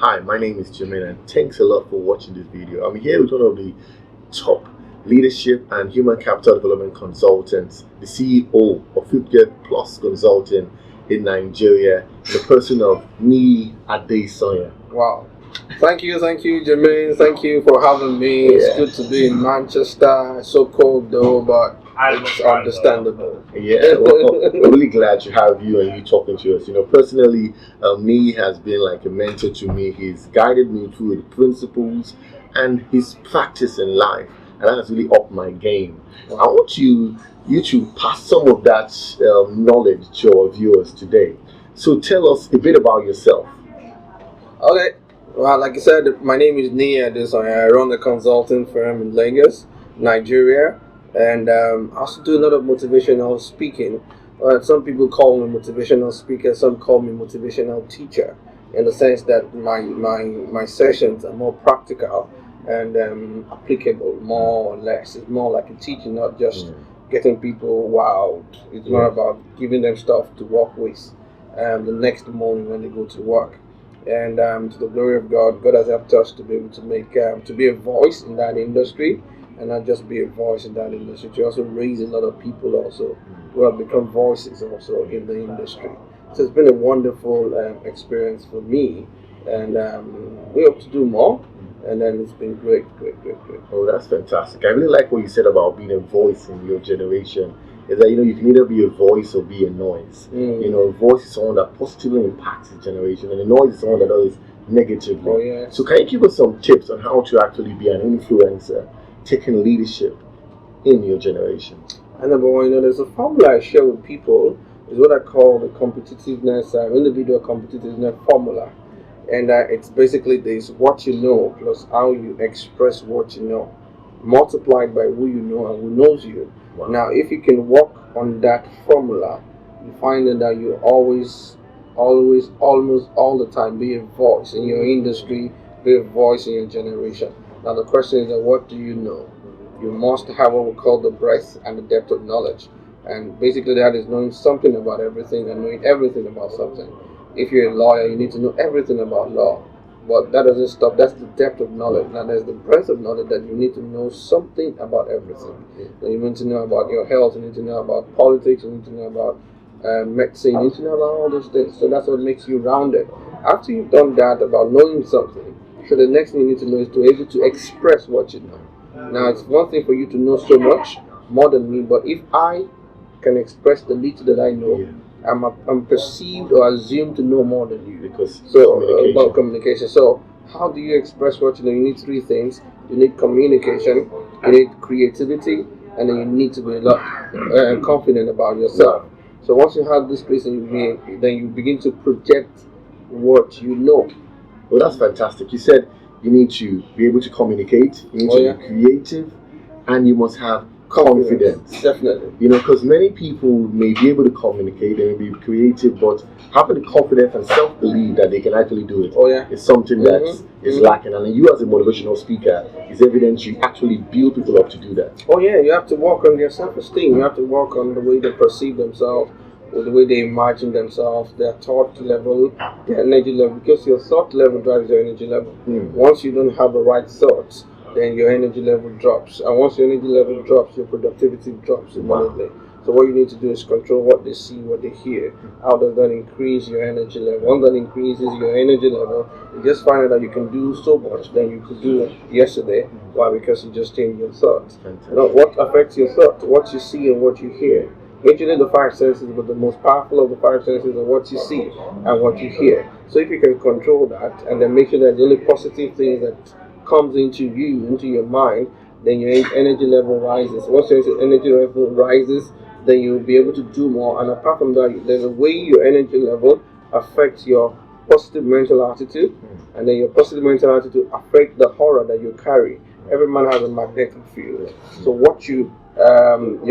Hi, my name is Jermaine, and thanks a lot for watching this video. I'm here with one of the top leadership and human capital development consultants, the CEO of 50 Plus Consulting in Nigeria, the person of Niyi Adesanya. Wow. Thank you, Jermaine. Thank you for having me. It's good to be in Manchester. It's so cold though, but it's understandable. Yeah, well, we're really glad to have you and you talking to us. Personally, Niyi has been like a mentor to me. He's guided me through the principles and his practice in life, and that has really upped my game. Wow. I want you to pass some of that knowledge to our viewers today. So tell us a bit about yourself. Okay. Well, like I said, my name is Niyi Adesanya. I run a consulting firm in Lagos, Nigeria, and I also do a lot of motivational speaking. Some people call me motivational speaker, some call me motivational teacher, in the sense that my sessions are more practical and applicable, more or less. It's more like a teaching, not just getting people wowed. It's not about giving them stuff to work with the next morning when they go to work. And to the glory of God, God has helped us to be able to make, to be a voice in that industry, and not just be a voice in that industry, to also raise a lot of people also who have become voices also in the industry. So it's been a wonderful experience for me, and we hope to do more, and then it's been great. Oh, that's fantastic. I really like what you said about being a voice in your generation. Is that you can either be a voice or be a noise. A voice is someone that positively impacts the generation, and a noise is someone that does negatively. Oh, yeah. So can you give us some tips on how to actually be an influencer, taking leadership in your generation? And number one, there's a formula I share with people. Is what I call the competitiveness, individual competitiveness formula, and it's basically this: what you know plus how you express what you know, multiplied by who you know and who knows you. Wow. Now, if you can work on that formula, you find that you almost all the time be a voice in your industry, be a voice in your generation. Now, the question is that what do you know? You must have what we call the breadth and the depth of knowledge. And basically that is knowing something about everything and knowing everything about something. If you're a lawyer, you need to know everything about law. But that doesn't stop. That's the depth of knowledge. Now there's the breadth of knowledge that you need to know something about everything. You need to know about your health. You need to know about politics. You need to know about medicine. You need to know about all those things. So that's what makes you rounded. After you've done that about knowing something, so the next thing you need to know is to be able to express what you know. Now it's one thing for you to know so much more than me, but if I can express the little that I know, I'm perceived or assumed to know more than you, because about communication. So how do you express what you know? You need three things. You need communication, you need creativity, and then you need to be a lot confident about yourself. So once you have this place, then you begin to project what you know. Well, that's fantastic. You said you need to be able to communicate, you need to be creative, and you must have confidence. Definitely. Because many people may be able to communicate, they may be creative, but having the confidence and self-belief that they can actually do it is something that is lacking. And you as a motivational speaker, it's evident you actually build people up to do that. Oh yeah, you have to work on their self-esteem. You have to work on the way they perceive themselves, or the way they imagine themselves, their thought level, their energy level, because your thought level drives your energy level. Once you don't have the right thoughts, then your energy level drops, and once your energy level drops, your productivity drops immediately. So what you need to do is control what they see, what they hear. How does that increase your energy level? Once that increases your energy level, you just find out that you can do so much than you could do yesterday. Why? Because you just changed your thoughts. What affects your thought? What you see and what you hear. Majorly the five senses, but the most powerful of the five senses are what you see and what you hear. So if you can control that, and then make sure that the only positive things that comes into you, into your mind, then your energy level rises. Once your energy level rises, then you'll be able to do more. And apart from that, there's a way your energy level affects your positive mental attitude, and then your positive mental attitude affects the aura that you carry. Every man has a magnetic field. So what your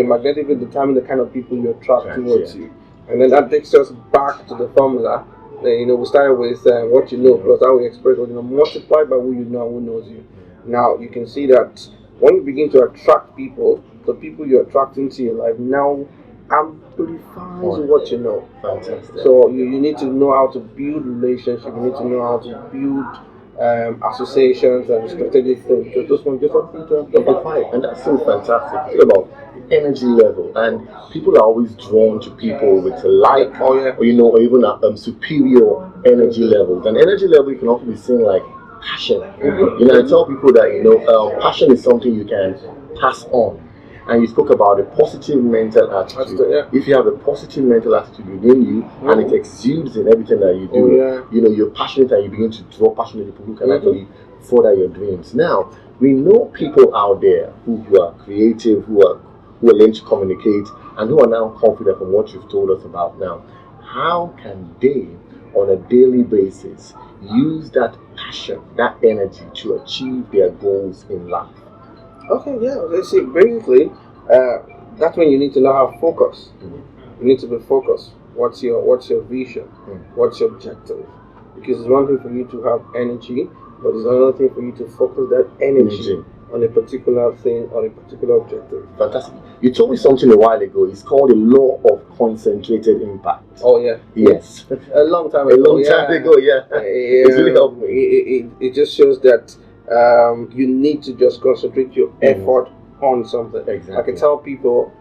magnetic field determines the kind of people you attract towards you. And then that takes us back to the formula. We started with what you know plus how we express what you know, multiplied by who you know and who knows you. Now you can see that when you begin to attract people, the people you're attracting to your life now amplifies what you know. Fantastic. So you need to know how to build relationships. You need to know how to build associations and strategic things. Because those ones just help you to amplify. And that's so fantastic. Think about energy level, and people are always drawn to people with a like, or or even a superior energy levels. And energy level can also be seen like passion. I tell people that passion is something you can pass on. And you spoke about a positive mental attitude. If you have a positive mental attitude within you, and it exudes in everything that you do, you're passionate and you begin to draw passionate people who can actually further your dreams. Now, we know people out there who are creative, who are learning to communicate, and who are now confident from what you've told us about now. How can they, on a daily basis, use that passion, that energy to achieve their goals in life? Okay, yeah. Let's see. Basically, that's when you need to know how to focus. You need to be focused. What's your vision? What's your objective? Because it's one thing for you to have energy, but it's another thing for you to focus that energy on a particular thing, or a particular objective. Fantastic. You told me something a while ago. It's called the law of concentrated impact. Oh yeah. Yes. A long time ago. It's really helped me. It just shows that you need to just concentrate your effort on something. Exactly. I can tell people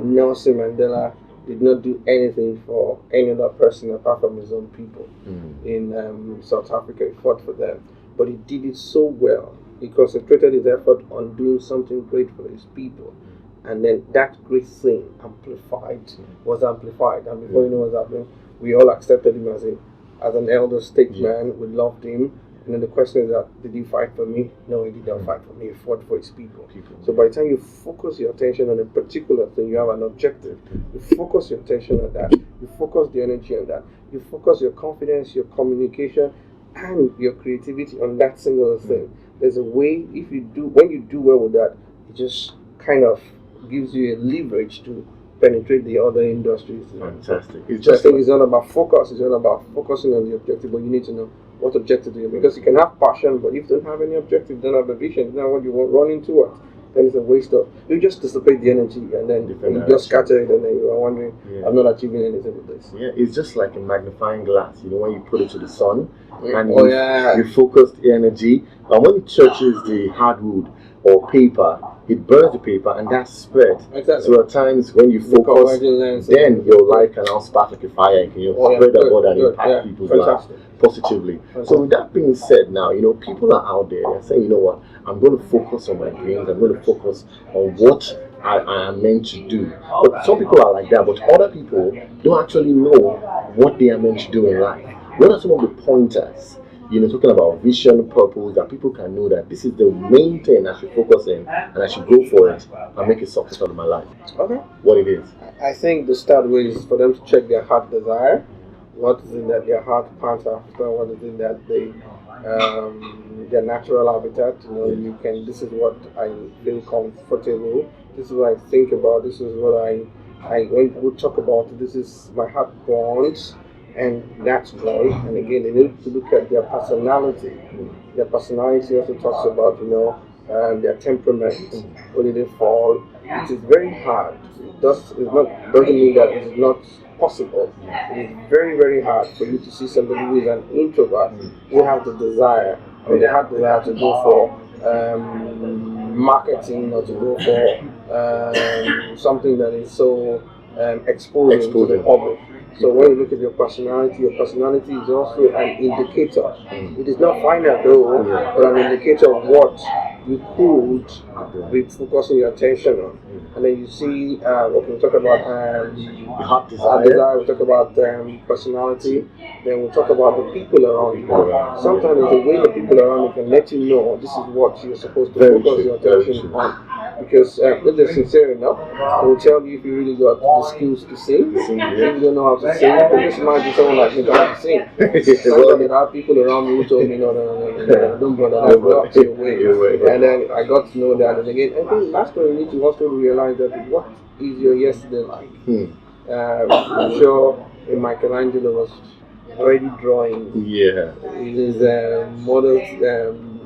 Nelson Mandela did not do anything for any other person apart from his own people in South Africa. He fought for them, but he did it so well. He concentrated his effort on doing something great for his people, and then that great thing was amplified. And before you know what's happening, we all accepted him as an elder statesman. We loved him. And then the question is that, did he fight for me? No, he did not fight for me. He fought for his people. So by the time you focus your attention on a particular thing, you have an objective. You focus your attention on that. You focus the energy on that. You focus your confidence, your communication, and your creativity on that single thing. There's a way, when you do well with that, it just kind of gives you a leverage to penetrate the other industries. Fantastic. It's not about focus. It's not about focusing on the objective, but you need to know what objective do you have. Because you can have passion, but if you don't have any objective, you don't have a vision, you don't know what you want running towards, then it's a waste of. You just dissipate the energy, and then you just scatter it, and then you are wondering, I'm not achieving anything with this. Yeah, it's just like a magnifying glass. When you put it to the sun, and you focus the energy, and when it touches the hardwood or paper, it burns the paper, and that's spread. Exactly. So at times when you focus, then your life can now spark like a fire, and can spread abroad and impact people's lives positively. So with that being said, now people are out there. They're saying, what, I'm going to focus on my dreams. I'm going to focus on what I am meant to do. But some people are like that, but other people don't actually know what they are meant to do in life. What are some of the pointers? Talking about vision, purpose, that people can know that this is the main thing I should focus in, and I should go for it and make a success out of my life. Okay. What it is? I think the start way is for them to check their heart desire. What is it that their heart pants after? What is it that their natural habitat? This is what I feel comfortable. This is what I think about. This is what when people talk about. This is my heart wants. And that's one. And again, they need to look at their personality. Their personality also talks about, their temperament, where they fall. It is very hard. Doesn't mean that it is not possible. It is very, very hard for you to see somebody who is an introvert, who has the desire, or they have the desire to go for marketing, or to go for something that is so exposing to the public. So when you look at your personality is also an indicator. It is not final though, but an indicator of what you could be focusing your attention on. And then you see, we talk about heart desire, we talk about personality, then we'll talk about the people around you. Sometimes the way the people around you can let you know this is what you're supposed to focus your attention on. Because if they're sincere enough, they will tell you if you really got the skills to sing. If you don't know how to sing, just imagine someone like me that can sing. There are people around me who told me, no, don't bother, that's not your way. And then I got to know that. And again, I think that's when you need to also realize that what is your yesterday like? I'm sure Michelangelo was already drawing. His models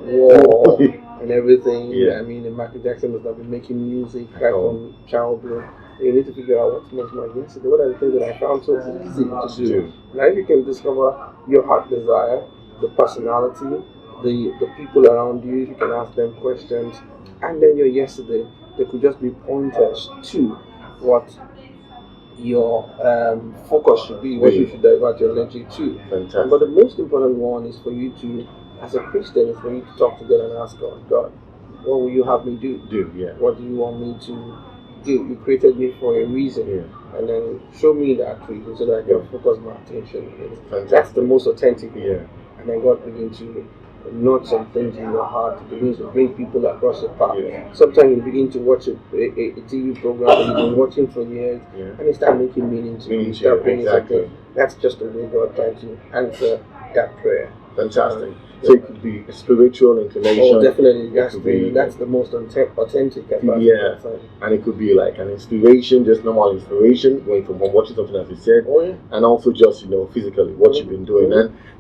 wall and everything. I mean, Michael Jackson must have been making music right from childhood. You need to figure out what was my yesterday. What are the things that I found so easy to do? Now, if you can discover your heart desire, the personality, the people around you, you can ask them questions, and then your yesterday, they could just be pointers to what your focus should be, what you should divert your energy to. Fantastic. But the most important one is for you to, as a Christian, is for you to talk to God and ask God, what will you have me do? What do you want me to do? You created me for a reason, and then show me that reason so that I can focus my attention. That's the most authentic one. And then God begins to note some things in your heart, begins to bring people across your path. Sometimes you begin to watch a TV program that you've been watching for years, and it starts making meaning to you. Start bringing something. That's just the way God tries to answer that prayer. Fantastic. So it could be a spiritual inclination. Oh, definitely. That's the most authentic. And it could be like an inspiration, just normal inspiration, going from watching something as you said, and also just physically what you've been doing.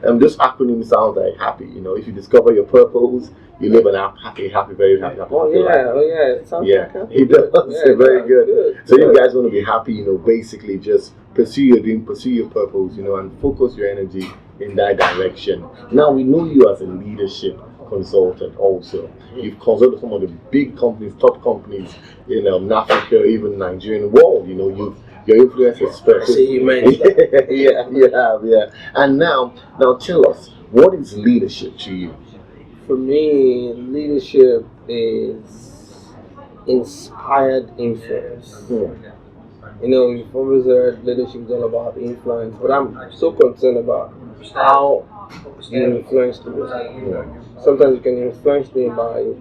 And this acronym sounds like happy. If you discover your purpose, you live an happy, very happy life. It sounds like happy. It does. Very good. So you guys want to be happy, basically just pursue your dream, pursue your purpose, and focus your energy in that direction. Now we know you as a leadership consultant also. You've consulted some of the big companies, top companies in Africa, even Nigerian world. Your influence is special. I see you mentioned that. Yeah. And now tell us, what is leadership to you? For me, leadership is inspired influence. You've always heard leadership is all about influence, but I'm so concerned about how you influence me. Sometimes you can influence me by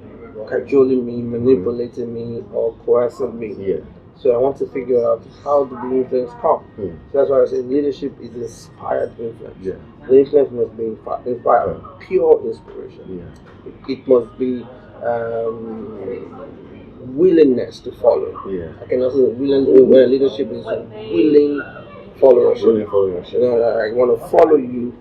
cajoling me, manipulating me, or coercing me. So I want to figure out how did the influence come. So that's why I say leadership is inspired influence. The influence must be inspired, pure inspiration. It must be willingness to follow. I can also leadership is willing followership. I want to follow you,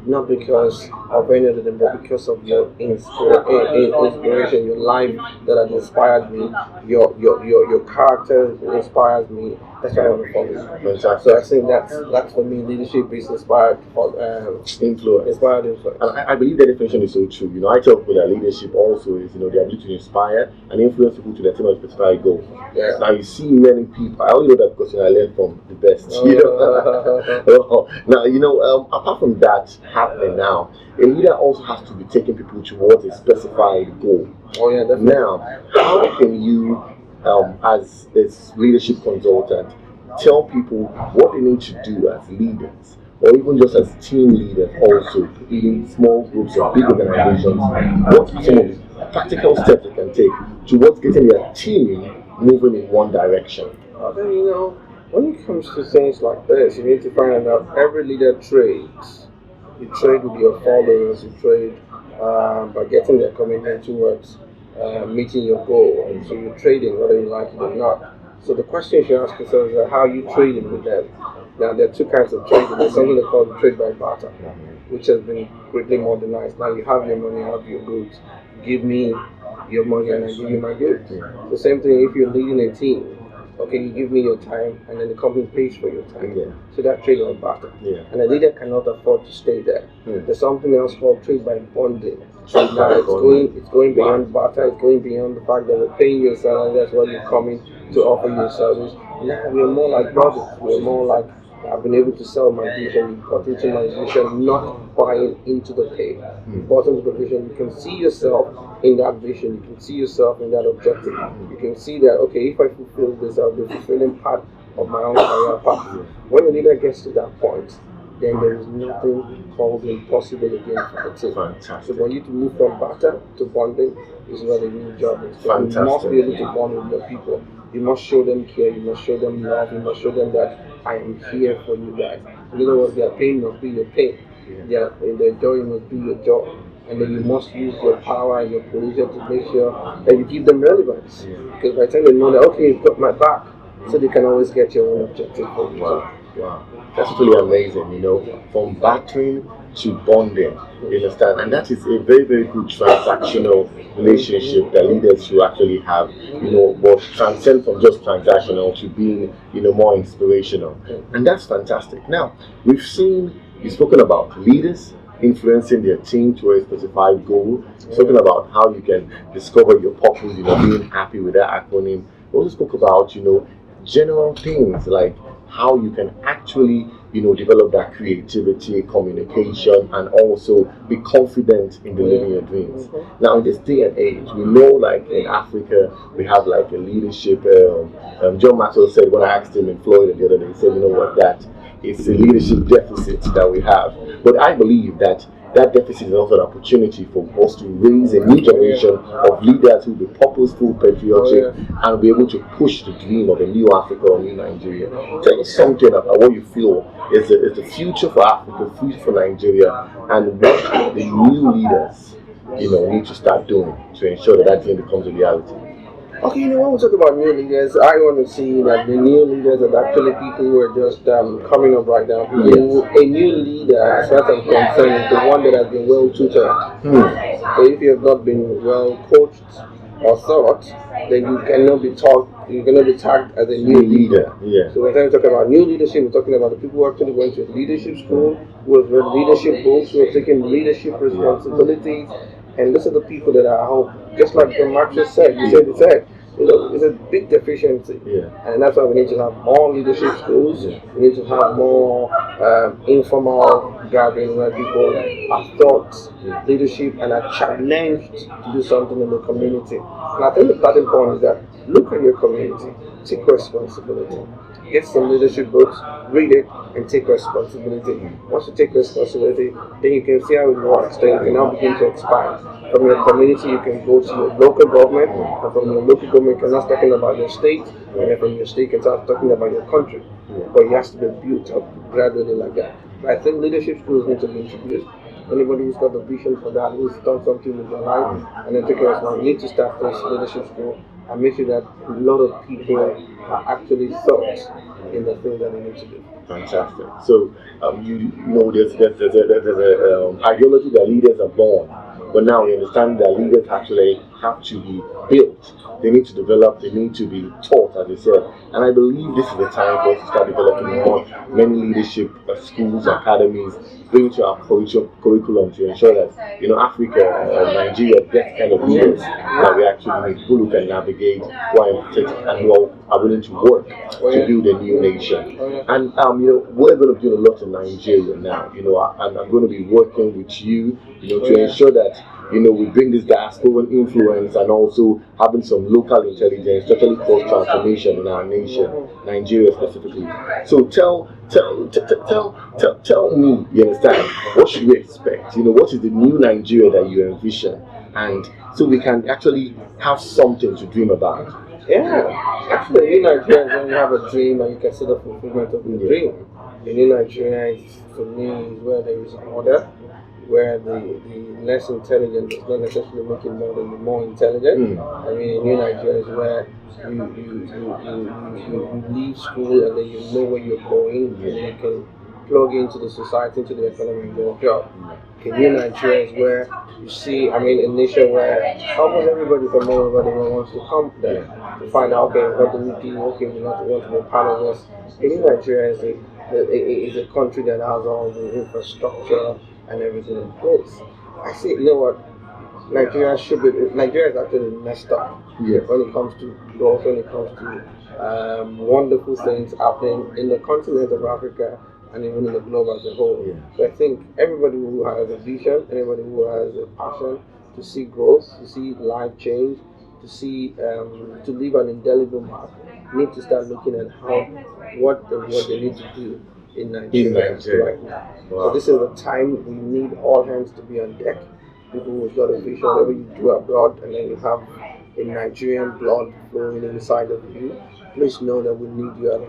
not because of any other than but because of your inspiration, your life that has inspired me, your character inspires me. That's why I want to follow you. Fantastic. So I think that's for me, leadership is inspired influence. Inspired influence. And I believe that definition is so true. I tell people that leadership also is the ability to inspire and influence people to their team of specific goal. Now you see many people. I only know that because I learned from the best. Now apart from that happening now, a leader also has to be taking people towards a specified goal. Definitely. Now, how can you, as a leadership consultant, tell people what they need to do as leaders, or even just as team leaders, also in small groups or big organizations? What are some of the practical steps they can take towards getting their team moving in one direction? When it comes to things like this, you need to find out every leader trades. You trade with your followers, you trade by getting their commitment towards meeting your goal. And so you're trading whether you like it or not. So the question you should ask yourself is how are you trading with them? Now there are two kinds of trading. There's something they call trade by barter, which has been greatly modernized. Now you have your money, I have your goods. Give me your money and I give you my goods. The same thing if you're leading a team. Okay, you give me your time, and then the company pays for your time. So that trade by barter. And a leader cannot afford to stay there. There's something else called trade by bonding. Now it's going beyond barter. It's going beyond the fact that we're paying your salary. That's why you're coming to offer your service. Now we're more like brothers. We're more like I've been able to sell my vision, got into my vision, not buying into the pay. Bought into the vision. You can see yourself in that vision. You can see yourself in that objective. You can see that, okay, if I fulfill this, I'll be fulfilling part of my own career path. When a leader gets to that point, then there is nothing called impossible again for the team. Fantastic. So for you to move from barter to bonding is where the real job is. So you must be able to bond with your people. You must show them care, you must show them love, you must show them that I am here for you guys. In other words, their pain must be your pain. Their joy must be your joy. And then you must use your power and your position to make sure that you give them relevance. Because by the time they know that, okay, you've got my back, so they can always get your own objective for you. Wow. That's really amazing, from battering to bonding. You understand? And that is a very, very good transactional relationship that leaders should actually have, but transcend from just transactional to being, more inspirational. And that's fantastic. Now, you've spoken about leaders influencing their team to a specified goal, spoken about how you can discover your purpose, being happy with that acronym. We also spoke about, general things like how you can actually, develop that creativity, communication, and also be confident in delivering your dreams. Now, in this day and age, we know, like in Africa, we have like a leadership. John Maxwell said when I asked him in Florida the other day, he said, you know what, that it's a leadership deficit that we have. But I believe that deficit is also an opportunity for us to raise a new generation of leaders who will be purposeful, patriotic, and be able to push the dream of a new Africa or new Nigeria. Tell us something about what you feel is the future for Africa, future for Nigeria, and what the new leaders, need to start doing to ensure that dream becomes a reality. Okay, when we talk about new leaders, I want to see that the new leaders are actually people who are just coming up right now. A new leader, as far as I'm concerned, is the one that has been well tutored. So if you have not been well coached or taught, then you cannot be tagged as a new leader. So when we talk about new leadership, we're talking about the people who actually went to leadership school, who have read leadership books, who have taken leadership responsibilities. And those are the people that I hope, just like Maxwell said, it's a big deficiency. And that's why we need to have more leadership schools. We need to have more informal gathering where people are taught leadership and are challenged to do something in the community. And I think the starting point is that look at your community, take responsibility. Get some leadership books, read it, and take responsibility. Once you take responsibility, then you can see how it works. Then you can now begin to expand. From your community, you can go to your local government, and from your local government, you can start talking about your state, and then from your state, you can start talking about your country. But it has to be built up gradually like that. But I think leadership schools need to be introduced. Anybody who's got the vision for that, who's done something with their life, and then take a responsibility, need to start this leadership school and make sure that a lot of people are actually thought in the thing that they need to do. Fantastic. So, there's an ideology that leaders are born, but now we understand that leaders actually have to be built. They need to develop, they need to be taught, as they said. And I believe this is the time for us to start developing many leadership schools, academies, bring to our curriculum to ensure that, Africa, Nigeria gets kind of leaders that we actually need, who can navigate, who are empathetic, and who are willing to work to build a new nation. And, we're going to do a lot in Nigeria now. I'm going to be working with you, to ensure that we bring this diaspora influence and also having some local intelligence, especially cause transformation in our nation, Nigeria specifically. So tell me, you understand, what should we expect? What is the new Nigeria that you envision? And so we can actually have something to dream about. Actually, in Nigeria is when you have a dream and you can see the fulfillment of your dream. In Nigeria, for me, is where there is order, where the less intelligent is not necessarily making more than the more intelligent. I mean, in Nigeria is where you leave school and then you know where you're going and you can plug into the society, into the economy, and do a job. In Nigeria is where you see, a nation where almost everybody from all over the world wants to come there to find out, okay, what do we do? Okay, we want to be a part of this. In Nigeria is a country that has all the infrastructure and everything in place. I say, Nigeria is actually messed up when it comes to growth, when it comes to wonderful things happening in the continent of Africa and even in the globe as a whole. So I think everybody who has a vision, anybody who has a passion to see growth, to see life change, to see to leave an indelible mark, need to start looking at what they need to do in Nigeria right now. So this is the time we need all hands to be on deck. People who've got a vision, whatever you do abroad, and then you have a Nigerian blood flowing inside of you. Please know that we need you at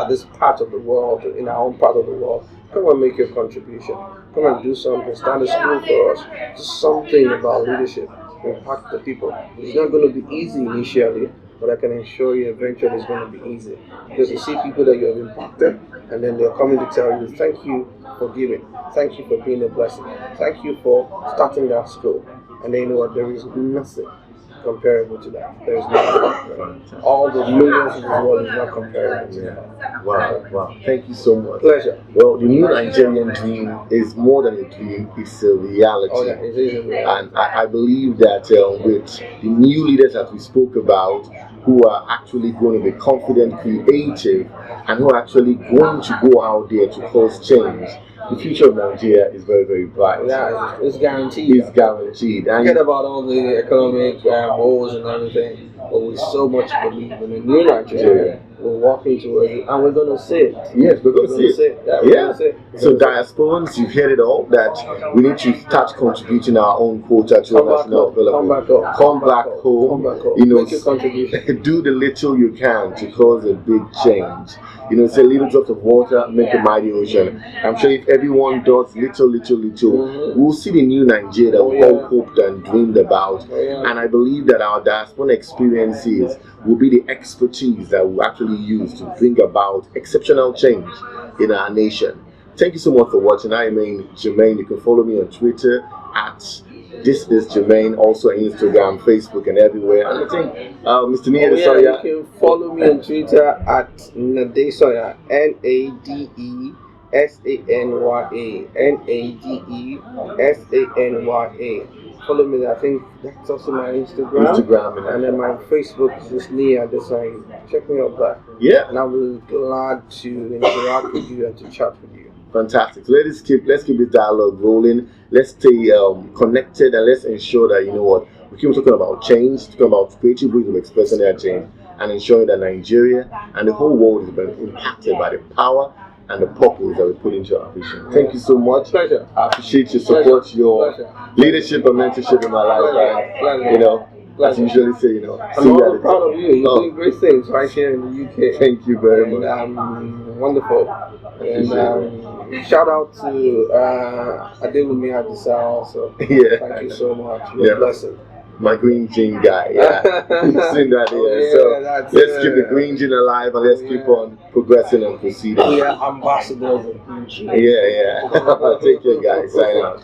this part of the world, in our own part of the world. Come and make your contribution. Come and do something. Start a school for us. Do something about leadership. Impact the people. It's not going to be easy initially, but I can assure you eventually it's going to be easy. Because you see people that you have impacted, and then they're coming to tell you, thank you for giving, thank you for being a blessing, thank you for starting that school. And then you know what? There is nothing comparable to that. There is nothing. All the millions in this world is not comparable to that. Wow. Thank you so much. Pleasure. Well, the new Nigerian dream is more than a dream, it's a reality. Oh, yeah, it is a reality. And I believe that with the new leaders that we spoke about, who are actually going to be confident, creative, and who are actually going to go out there to cause change, the future of Nigeria is very, very bright. Yeah, it's guaranteed. It's guaranteed. And forget about all the economic woes and everything, but we so much believe in a new Nigeria. We're walking towards it, and we're going to see it. Yes, we're going to see it. Yeah. So, diasporans, you've heard it all, that we need to start contributing our own quota to our national development. Come back home. You know, make your contribution. Do the little you can to cause a big change. You know, say little drops of water make a mighty ocean. I'm sure if everyone does little, we'll see the new Nigeria that we all hoped and dreamed about. And I believe that our diaspora experiences will be the expertise that we'll actually use to bring about exceptional change in our nation. Thank you so much for watching. I am Jermaine. You can follow me on Twitter at This is Jermaine, also on Instagram, Facebook, and everywhere. And I think Mr. Niyi Adesanya. You can follow me on Twitter at Nadesanya, Nadesanya. Follow me there. I think that's also my Instagram. And then my Facebook is just Niyi Adesanya. Check me out there. Yeah. And I will be glad to interact with you and to chat with you. Fantastic. So let's keep this dialogue rolling. Let's stay connected, and let's ensure that, you know what, we keep talking about change, talking about creative ways of expressing that change, and ensuring that Nigeria and the whole world is being impacted by the power and the purpose that we put into our vision. Thank you so much. Pleasure. I appreciate your support, your leadership and mentorship in my life. And, you know, as you usually say, you know, I'm proud of you. You're doing great things right here in the UK. Thank you very much. Wonderful. And shout out to Niyi Adesanya also. Yeah. Thank you so much. You're a blessing. My green gene guy, You've seen that here. So let's keep the green gene alive, and let's keep on progressing and proceeding. We are ambassadors of green gene. Yeah. Take care, guys. Sign out.